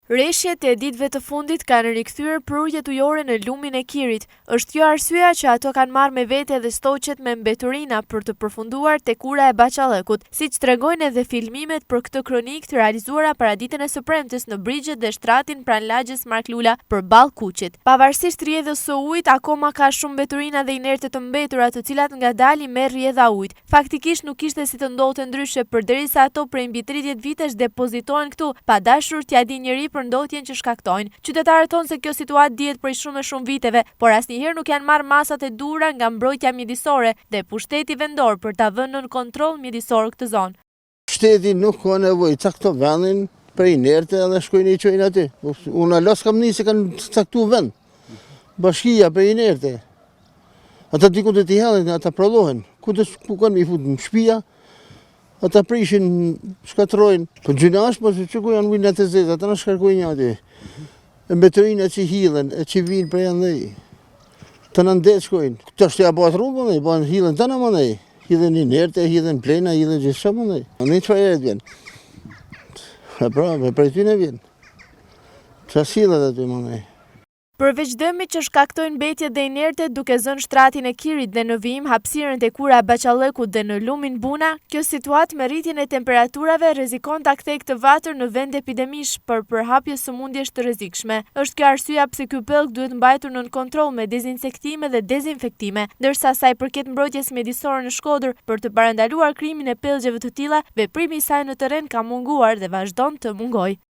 Rreshjet e ditëve të fundit kanë rikthyer prurjet ujore në lumin e Kirit. Është kjo arsyeja që ato kanë marrë me vete edhe stoqet me mbeturina për të përfunduar tek ura e Baqallëkut, siç tregojnë edhe filmimet për këtë kronikë të realizuara paraditën e së premtes në brigjet dhe shtratin pranë lagjes Marklula përballë Kuqit. Pavarësisht rrjedhës së ujit, akoma ka shumë mbeturina dhe inerte të mbetura, të cilat ngadalë i merr rrjedha ujit. Faktikisht nuk ishte si të ndodhte ndryshe, përderisa ato prej mbi 30 vitesh depozitohen këtu, pa dashur t'ia di njëri për ndotjen që shkaktojnë. Qytetarët thonë se kjo situatë dihet prej shumë viteve, por asnjëherë nuk janë marrë masat e duhura nga mbrojtja mjedisore dhe pushteti vendor për ta vënë nën kontroll mjedisor këtë zonë. Shteti nuk ka nevojë cakto vendin për inerte edhe shkojnë i çojnë aty. Unë las kam nisë kanë caktuar vend. Bashkia për inerte. Ata diku të hellen, ata prodhohen. Ku kanë i futën në shtëpia? Ata prishin, shkatrojnë. Po gjynash, po që ku janë vinë të zezë, ata në shkarkojnë një aty. Mbeturina që hillen, e që vinë për janë dhej. Të në ndetë shkojnë. Të është ja bëhat rrugë, mënej, bëhen hillen të në mënej. Hillen inerte, hillen plena, hillen gjithë shumë mënej. Në që fajet vjenë. Pra, për ty në vjenë. Qa sillet aty mënej. Përveç dëmit që shkaktojnë mbetjet dhe inerte duke zënë shtratin e Kirit dhe në vijim hapësirën tek ura e Baqallëkut dhe në lumin Buna, kjo situatë me rritjen e temperaturave rrezikon ta kthejë këtë vatër në vend epidemish për përhapje sëmundjesh të rrezikshme. Është kjo arsyeja pse ky pellg duhet mbajtur nën kontroll me dezinsektime dhe dezinfektime, ndërsa sa i përket mbrojtjes mjedisore në Shkodër për të parandaluar krimin e pellgjeve të tilla, veprimi i saj në terren ka munguar dhe vazhdon të mungojë.